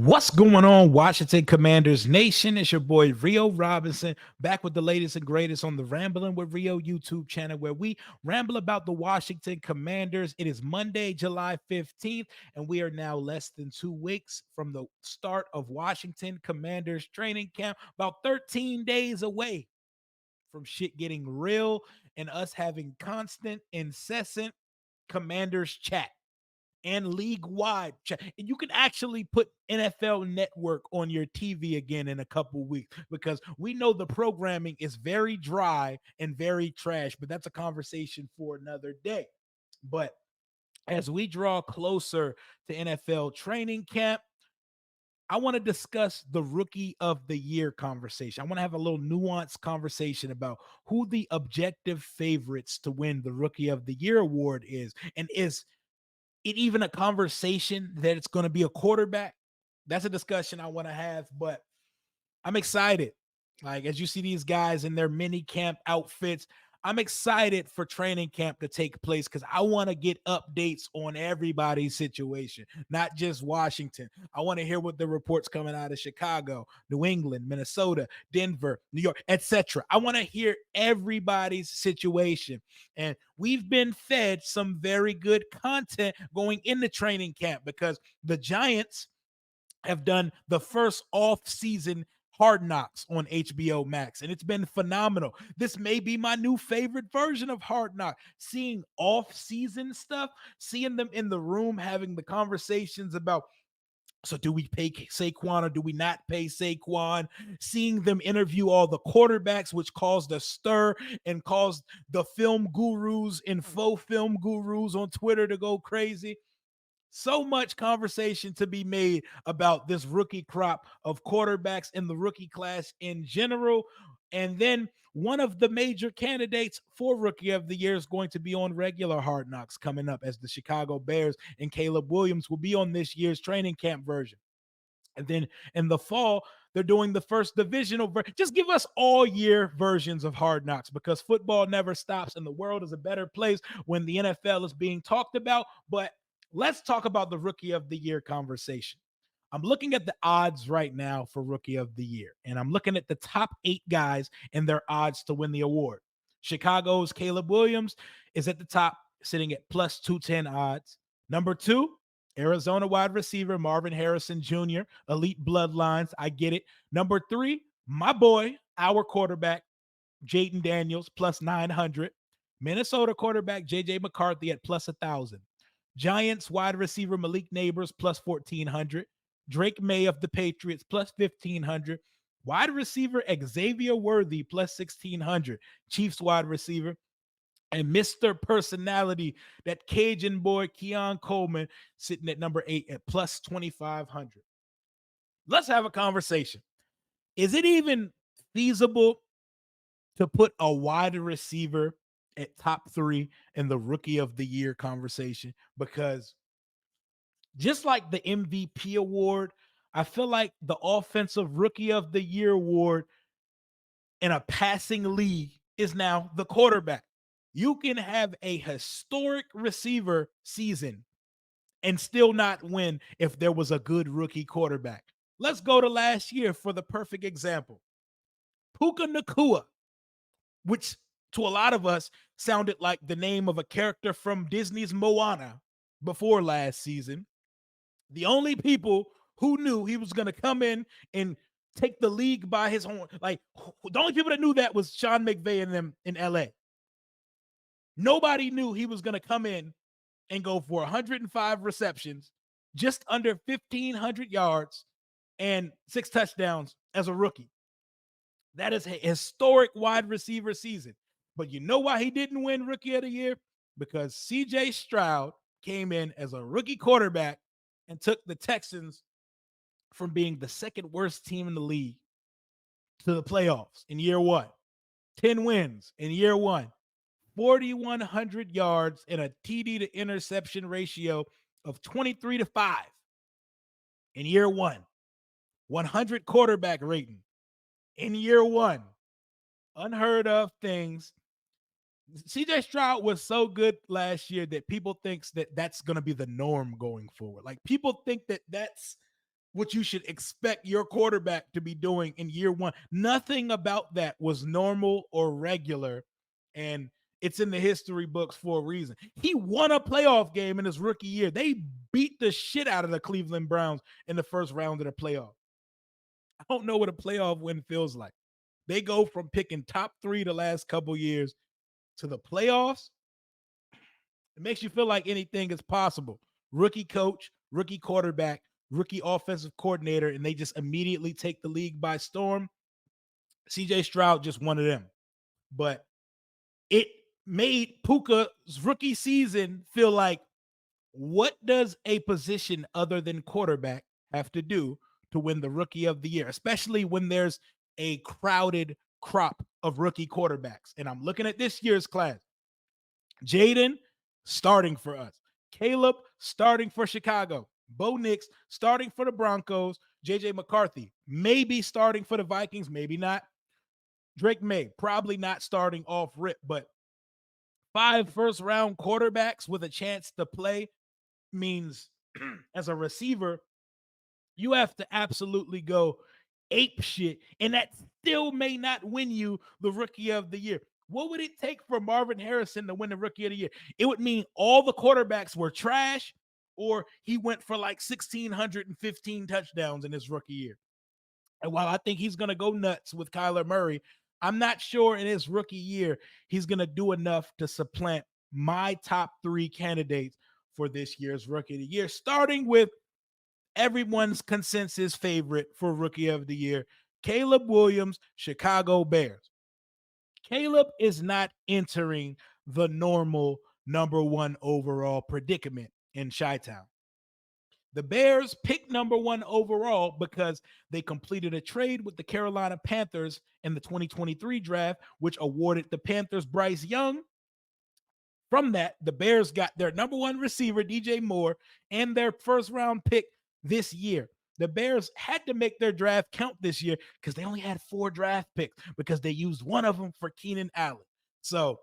What's going on, Washington Commanders Nation? It's your boy Rio Robinson back with the latest and greatest on the Rambling with Rio YouTube channel, where we ramble about the Washington Commanders. It is Monday, July 15th, and we are now less than 2 weeks from the start of Washington Commanders training camp, about 13 days away from shit getting real and us having constant, incessant Commanders chat and league wide chat. And you can actually put NFL Network on your TV again in a couple weeks, because we know the programming is very dry and very trash, but that's a conversation for another day. But as we draw closer to NFL training camp, I want to discuss the rookie of the year conversation. I want to have a little nuanced conversation about who the objective favorites to win the rookie of the year award is. And is it even a conversation that it's going to be a quarterback? That's a discussion I want to have, but I'm excited. Like, as you see these guys in their mini camp outfits, I'm excited for training camp to take place because I want to get updates on everybody's situation, not just Washington. I want to hear what the reports coming out of Chicago, New England, Minnesota, Denver, New York, etc. I want to hear everybody's situation. And we've been fed some very good content going into training camp because the Giants have done the first off-season Hard Knocks on HBO Max, and it's been phenomenal. This may be my new favorite version of Hard Knock. Seeing off-season stuff, seeing them in the room having the conversations about, so do we pay Saquon or do we not pay Saquon? Seeing them interview all the quarterbacks, which caused a stir and caused the film gurus and faux film gurus on Twitter to go crazy. So much conversation to be made about this rookie crop of quarterbacks in the rookie class in general. And then one of the major candidates for rookie of the year is going to be on regular Hard Knocks coming up, as the Chicago Bears and Caleb Williams will be on this year's training camp version. And then in the fall, they're doing the first divisional. Just give us all year versions of Hard Knocks, because football never stops and the world is a better place when the NFL is being talked about. But let's talk about the rookie of the year conversation. I'm looking at the odds right now for rookie of the year, and I'm looking at the top 8 guys and their odds to win the award. Chicago's Caleb Williams is at the top, sitting at plus 210 odds. Number 2, Arizona wide receiver Marvin Harrison Jr., elite bloodlines. I get it. Number 3, my boy, our quarterback, Jayden Daniels, plus 900. Minnesota quarterback JJ McCarthy at plus 1,000. Giants wide receiver Malik Neighbors plus 1,400. Drake May of the Patriots plus 1,500. Wide receiver Xavier Worthy plus 1,600. Chiefs wide receiver. And Mr. Personality, that Cajun boy, Keon Coleman, sitting at number 8 at plus 2,500. Let's have a conversation. Is it even feasible to put a wide receiver at top 3 in the rookie of the year conversation? Because just like the MVP award, I feel like the offensive rookie of the year award in a passing league is now the quarterback. You can have a historic receiver season and still not win if there was a good rookie quarterback. Let's go to last year for the perfect example. Puka Nakua, which to a lot of us sounded like the name of a character from Disney's Moana before last season. The only people who knew he was going to come in and take the league by his horn, like the only people that knew that was Sean McVay and them in LA. Nobody knew he was going to come in and go for 105 receptions, just under 1,500 yards, and 6 touchdowns as a rookie. That is a historic wide receiver season. But you know why he didn't win Rookie of the Year? Because C.J. Stroud came in as a rookie quarterback and took the Texans from being the second worst team in the league to the playoffs in year 1. 10 wins in year 1. 4,100 yards and a TD to interception ratio of 23-5 in year 1. 100 quarterback rating in year 1. Unheard of things. CJ Stroud was so good last year that people thinks that that's going to be the norm going forward. Like, people think that that's what you should expect your quarterback to be doing in year one. Nothing about that was normal or regular. And it's in the history books for a reason. He won a playoff game in his rookie year. They beat the shit out of the Cleveland Browns in the first round of the playoff. I don't know what a playoff win feels like. They go from picking top three the last couple years to the playoffs. It makes you feel like anything is possible. Rookie coach, rookie quarterback, rookie offensive coordinator, and they just immediately take the league by storm. CJ Stroud just one of them. But it made Puka's rookie season feel like, what does a position other than quarterback have to do to win the rookie of the year, especially when there's a crowded crop of rookie quarterbacks? And I'm looking at this year's class. Jayden starting for us. Caleb starting for Chicago. Bo Nix starting for the Broncos. JJ McCarthy maybe starting for the Vikings, maybe not. Drake May probably not starting off rip, but 5 first round quarterbacks with a chance to play means as a receiver, you have to absolutely go ape shit, and that still may not win you the rookie of the year. What would it take for Marvin Harrison to win the rookie of the year? It would mean all the quarterbacks were trash, or he went for like 1,615 touchdowns in his rookie year. And while I think he's going to go nuts with Kyler Murray, I'm not sure in his rookie year he's going to do enough to supplant my top 3 candidates for this year's rookie of the year, starting with everyone's consensus favorite for rookie of the year, Caleb Williams, Chicago Bears. Caleb is not entering the normal number 1 overall predicament in Chi-Town. The Bears picked number 1 overall because they completed a trade with the Carolina Panthers in the 2023 draft, which awarded the Panthers Bryce Young. From that, the Bears got their number 1 receiver, DJ Moore, and their first round pick this year. The Bears had to make their draft count this year because they only had 4 draft picks because they used one of them for Keenan Allen. So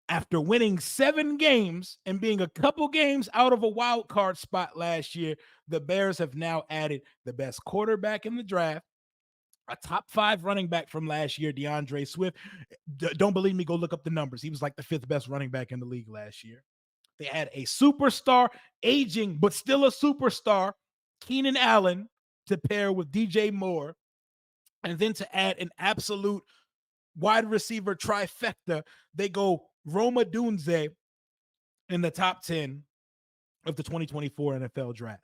after winning 7 games and being a couple games out of a wild card spot last year, the Bears have now added the best quarterback in the draft, a top 5 running back from last year, DeAndre Swift. Don't believe me? Go look up the numbers. He was like the 5th best running back in the league last year. They had a superstar, aging, but still a superstar, Keenan Allen, to pair with DJ Moore, and then to add an absolute wide receiver trifecta, they go Roma Dunze in the top 10 of the 2024 NFL draft.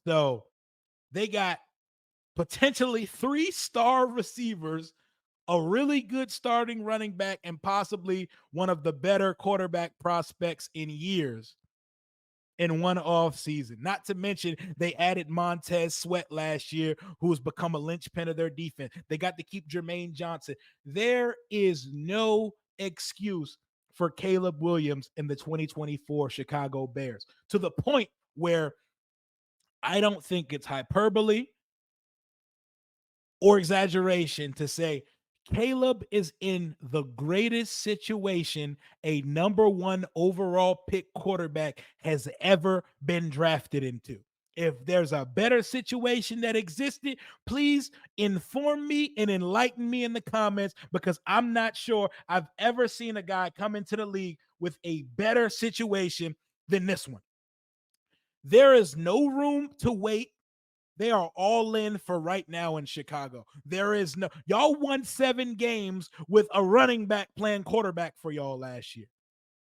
So they got potentially 3-star receivers, a really good starting running back, and possibly one of the better quarterback prospects in years in one off season. Not to mention, they added Montez Sweat last year, who has become a linchpin of their defense. They got to keep Jermaine Johnson. There is no excuse for Caleb Williams in the 2024 Chicago Bears, to the point where I don't think it's hyperbole or exaggeration to say Caleb is in the greatest situation a number 1 overall pick quarterback has ever been drafted into. If there's a better situation that existed, please inform me and enlighten me in the comments, because I'm not sure I've ever seen a guy come into the league with a better situation than this one. There is no room to wait. They are all in for right now in Chicago. There is no, y'all won 7 games with a running back playing quarterback for y'all last year.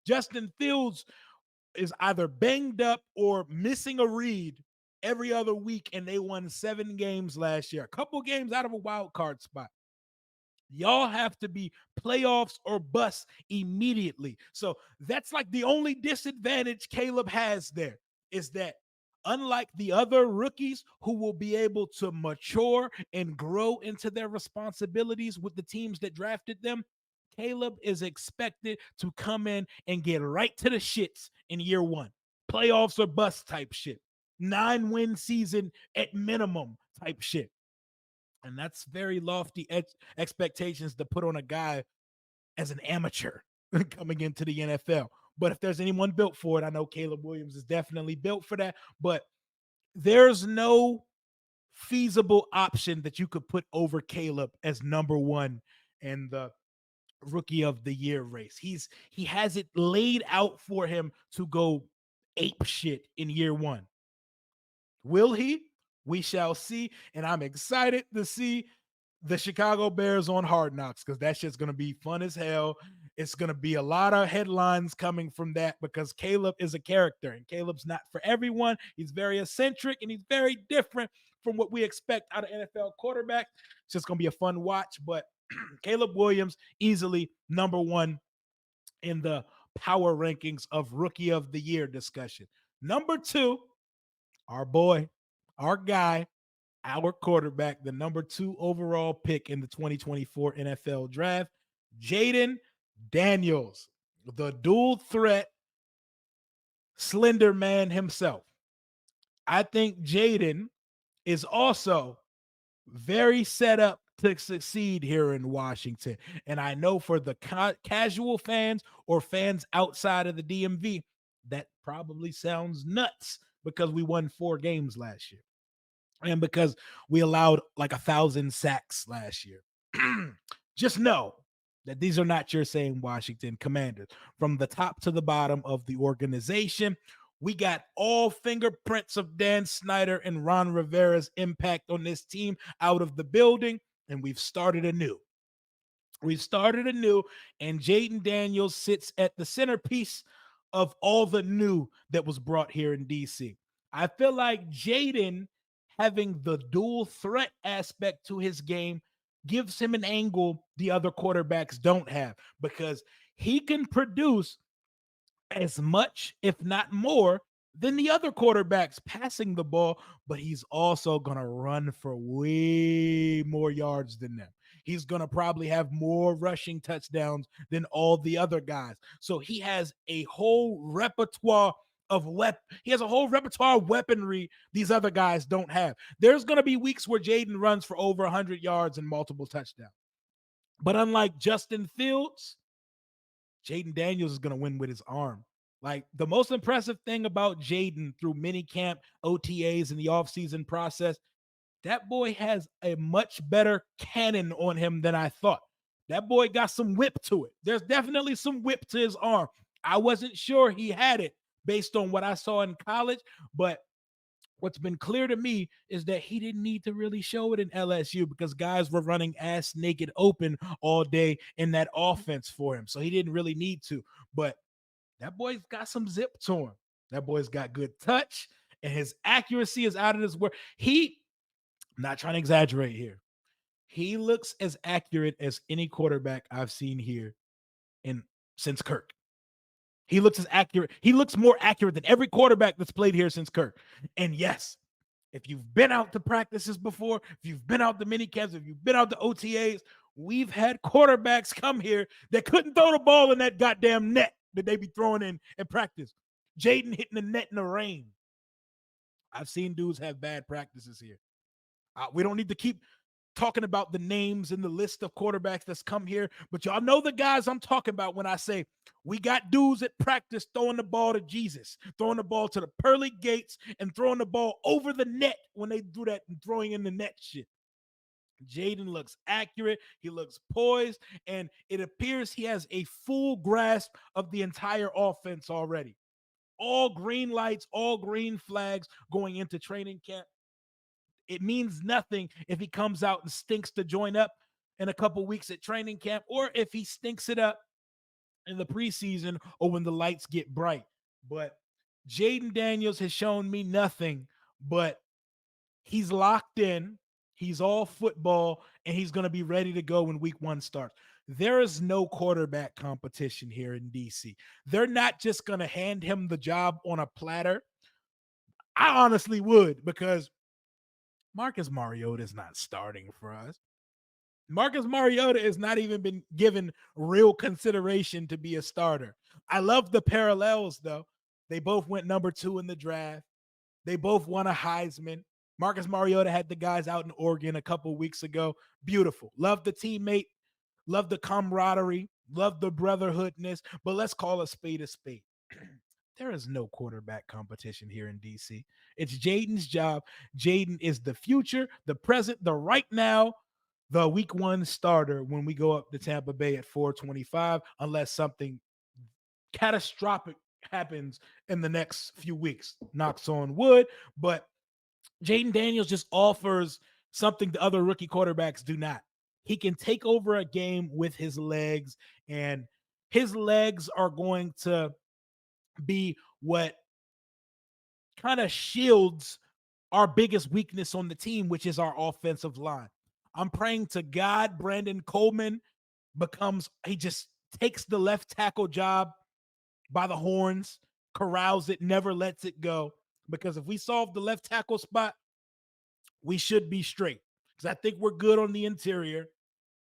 Justin Fields is either banged up or missing a read every other week, and they won 7 games last year, a couple games out of a wild card spot. Y'all have to be playoffs or bust immediately. So that's like the only disadvantage Caleb has there, is that unlike the other rookies who will be able to mature and grow into their responsibilities with the teams that drafted them, Caleb is expected to come in and get right to the shits in year 1. Playoffs or bust type shit. 9-win season at minimum type shit. And that's very lofty expectations to put on a guy as an amateur coming into the NFL. But if there's anyone built for it, I know Caleb Williams is definitely built for that. But There's no feasible option that you could put over Caleb as number one in the rookie of the year race. He has it laid out for him to go ape shit in year one. Will he? We shall see. And I'm excited to see the Chicago Bears on Hard Knocks because that shit's gonna be fun as hell. It's gonna be a lot of headlines coming from that because Caleb is a character and Caleb's not for everyone. He's very eccentric and he's very different from what we expect out of NFL quarterbacks. It's just gonna be a fun watch. But Caleb Williams easily number one in the power rankings of rookie of the year discussion. Number two, our boy, our guy, our quarterback, the number two overall pick in the 2024 NFL draft, Jayden Daniels, the dual threat slender man himself. I think Jayden is also very set up to succeed here in Washington. And I know for the casual fans or fans outside of the DMV, that probably sounds nuts because we won 4 games last year and because we allowed like 1,000 sacks last year. Just know that these are not your same Washington Commanders. From the top to the bottom of the organization, we got all fingerprints of Dan Snyder and Ron Rivera's impact on this team out of the building, and we've started anew. We started anew, and Jayden Daniels sits at the centerpiece of all the new that was brought here in DC. I feel like Jayden having the dual threat aspect to his game gives him an angle the other quarterbacks don't have because he can produce as much, if not more, than the other quarterbacks passing the ball, but he's also going to run for way more yards than them. He's going to probably have more rushing touchdowns than all the other guys. So he has a whole repertoire of he has a whole repertoire of weaponry these other guys don't have. There's going to be weeks where Jayden runs for over 100 yards and multiple touchdowns. But unlike Justin Fields, Jayden Daniels is going to win with his arm. Like the most impressive thing about Jayden through minicamp, OTAs, and the offseason process, that boy has a much better cannon on him than I thought. That boy got some whip to it. There's definitely some whip to his arm. I wasn't sure he had it based on what I saw in college, but what's been clear to me is that he didn't need to really show it in LSU because guys were running ass naked open all day in that offense for him. So he didn't really need to. But that boy's got some zip to him. That boy's got good touch, and his accuracy is out of this world. I'm not trying to exaggerate here. He looks as accurate as any quarterback I've seen here in since Kirk. He looks as accurate. He looks more accurate than every quarterback that's played here since Kirk. And yes, if you've been out to practices before, if you've been out to mini camps, if you've been out to OTAs, we've had quarterbacks come here that couldn't throw the ball in that goddamn net that they be throwing in practice. Jayden hitting the net in the rain. I've seen dudes have bad practices here. We don't need to keep talking about the names and the list of quarterbacks that's come here, but y'all know the guys I'm talking about when I say we got dudes at practice throwing the ball to Jesus, throwing the ball to the pearly gates, and throwing the ball over the net when they do that and throwing in the net shit. Jayden looks accurate, he looks poised, and it appears he has a full grasp of the entire offense already. All green lights, all green flags going into training camp. It means nothing if he comes out and stinks to join up in a couple weeks at training camp, or if he stinks it up in the preseason or when the lights get bright. But Jayden Daniels has shown me nothing but he's locked in, he's all football, and he's going to be ready to go when week one starts. There is no quarterback competition here in DC. They're not just going to hand him the job on a platter. I honestly would because Marcus Mariota is not starting for us. Marcus Mariota has not even been given real consideration to be a starter. I love the parallels, though. They both went number 2 in the draft. They both won a Heisman. Marcus Mariota had the guys out in Oregon a couple weeks ago. Beautiful. Love the teammate. Love the camaraderie. Love the brotherhoodness. But let's call a spade a spade. There is no quarterback competition here in DC. It's Jayden's job. Jayden is the future, the present, the right now, the week one starter when we go up to Tampa Bay at 425, unless something catastrophic happens in the next few weeks. Knocks on wood. But Jayden Daniels just offers something the other rookie quarterbacks do not. He can take over a game with his legs, and his legs are going to be what kind of shields our biggest weakness on the team, which is our offensive line. I'm praying to God Brandon Coleman he just takes the left tackle job by the horns, corrals it, never lets it go. Because if we solve the left tackle spot, we should be straight. Because I think we're good on the interior.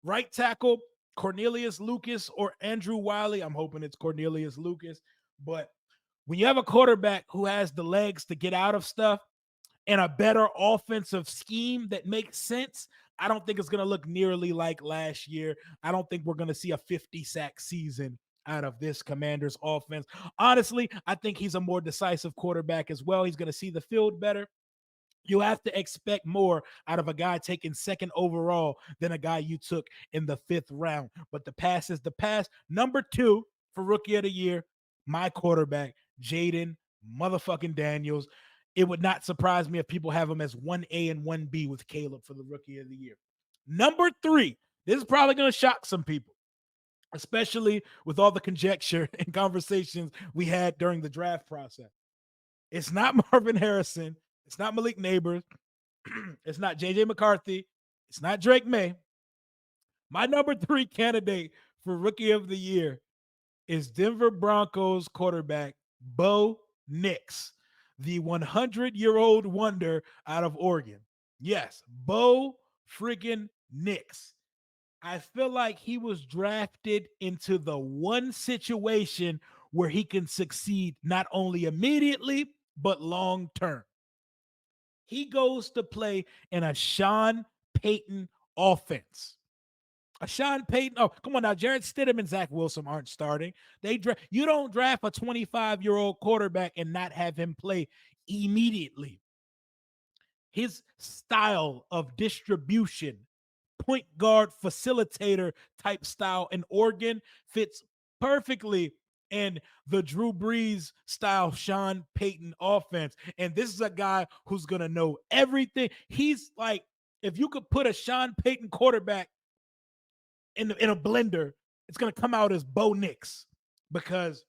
Right tackle, Cornelius Lucas or Andrew Wiley. I'm hoping it's Cornelius Lucas. But when you have a quarterback who has the legs to get out of stuff and a better offensive scheme that makes sense, I don't think it's going to look nearly like last year. I don't think we're going to see a 50 sack season out of this Commanders offense. Honestly, I think he's a more decisive quarterback as well. He's going to see the field better. You have to expect more out of a guy taken second overall than a guy you took in the fifth round. But the pass is the pass. Number two for rookie of the year, my quarterback, Jayden motherfucking Daniels. It would not surprise me if people have him as 1A and 1B with Caleb for the rookie of the year. Number three, this is probably going to shock some people, especially with all the conjecture and conversations we had during the draft process. It's not Marvin Harrison. It's not Malik Neighbors. It's not JJ McCarthy. It's not Drake May. My number three candidate for rookie of the year is Denver Broncos quarterback Bo Nix, the 100-year-old wonder out of Oregon. Yes, Bo freaking Nix. I feel like he was drafted into the one situation where he can succeed not only immediately, but long term. He goes to play in a Sean Payton offense. A Sean Payton. Oh, come on now. Jarrett Stidham and Zach Wilson aren't starting. You don't draft a 25-year-old quarterback and not have him play immediately. His style of distribution, point guard facilitator type style in Oregon fits perfectly in the Drew Brees style Sean Payton offense. And this is a guy who's going to know everything. He's like, if you could put a Sean Payton quarterback in a blender, it's going to come out as Bo Nix, because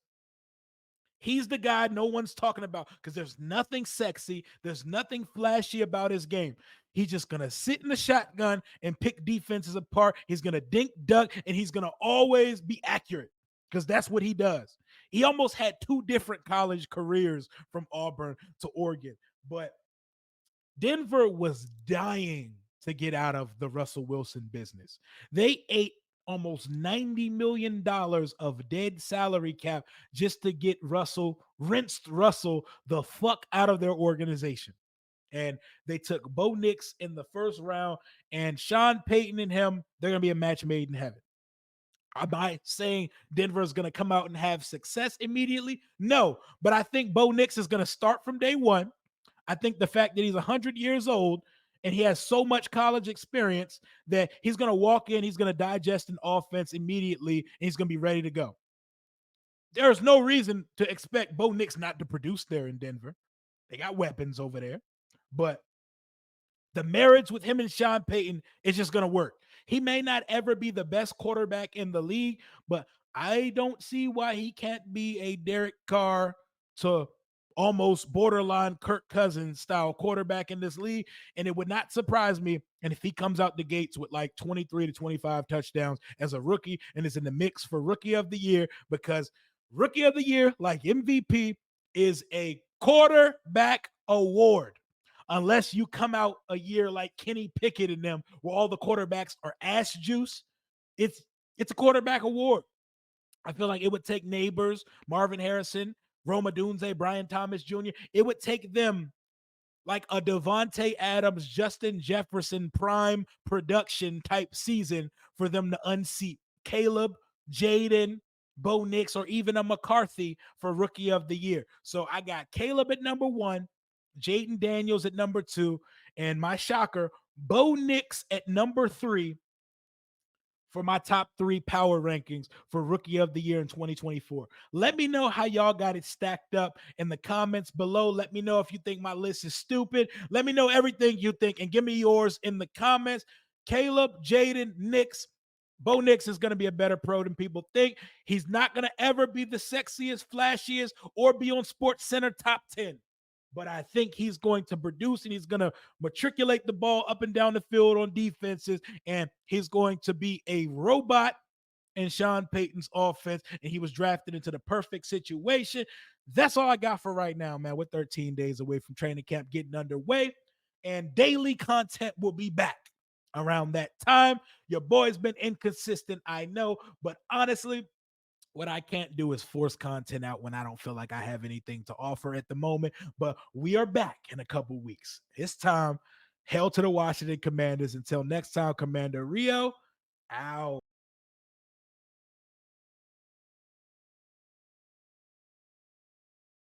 he's the guy no one's talking about, because there's nothing sexy, there's nothing flashy about his game. He's just going to sit in the shotgun and pick defenses apart. He's going to dink duck, and he's going to always be accurate, because that's what he does. He almost had two different college careers from Auburn to Oregon, but Denver was dying to get out of the Russell Wilson business. They ate almost $90 million of dead salary cap just to get rinsed Russell the fuck out of their organization. And they took Bo Nix in the first round, and Sean Payton and him, they're going to be a match made in heaven. Am I saying Denver is going to come out and have success immediately? No, but I think Bo Nix is going to start from day one. I think the fact that he's 100 years old and he has so much college experience that he's going to walk in, he's going to digest an offense immediately, and he's going to be ready to go. There's no reason to expect Bo Nix not to produce there in Denver. They got weapons over there. But the marriage with him and Sean Payton is just going to work. He may not ever be the best quarterback in the league, but I don't see why he can't be a Derek Carr to almost borderline Kirk Cousins style quarterback in this league. And it would not surprise me. And if he comes out the gates with like 23 to 25 touchdowns as a rookie and is in the mix for rookie of the year, because rookie of the year, like MVP, is a quarterback award. Unless you come out a year like Kenny Pickett and them, where all the quarterbacks are ass juice, it's a quarterback award. I feel like it would take Neighbors, Marvin Harrison, Rome Odunze, Brian Thomas Jr. It would take them like a Devontae Adams, Justin Jefferson prime production type season for them to unseat Caleb, Jayden, Bo Nix, or even a McCarthy for rookie of the year. So I got Caleb at number one, Jayden Daniels at number two, and my shocker, Bo Nix at number three for my top three power rankings for rookie of the year in 2024. Let me know how y'all got it stacked up in the comments below. Let me know if you think my list is stupid. Let me know everything you think and give me yours in the comments. Caleb, Jayden, Nix. Bo Nix is going to be a better pro than people think. He's not going to ever be the sexiest, flashiest, or be on Sports Center top 10. But I think he's going to produce and he's going to matriculate the ball up and down the field on defenses, and he's going to be a robot in Sean Payton's offense, and he was drafted into the perfect situation. That's all I got for right now, man. We're 13 days away from training camp getting underway, and daily content will be back around that time. Your boy's been inconsistent, I know, but honestly, what I can't do is force content out when I don't feel like I have anything to offer at the moment. But we are back in a couple weeks. It's time. Hail to the Washington Commanders. Until next time, Commander Rio, out.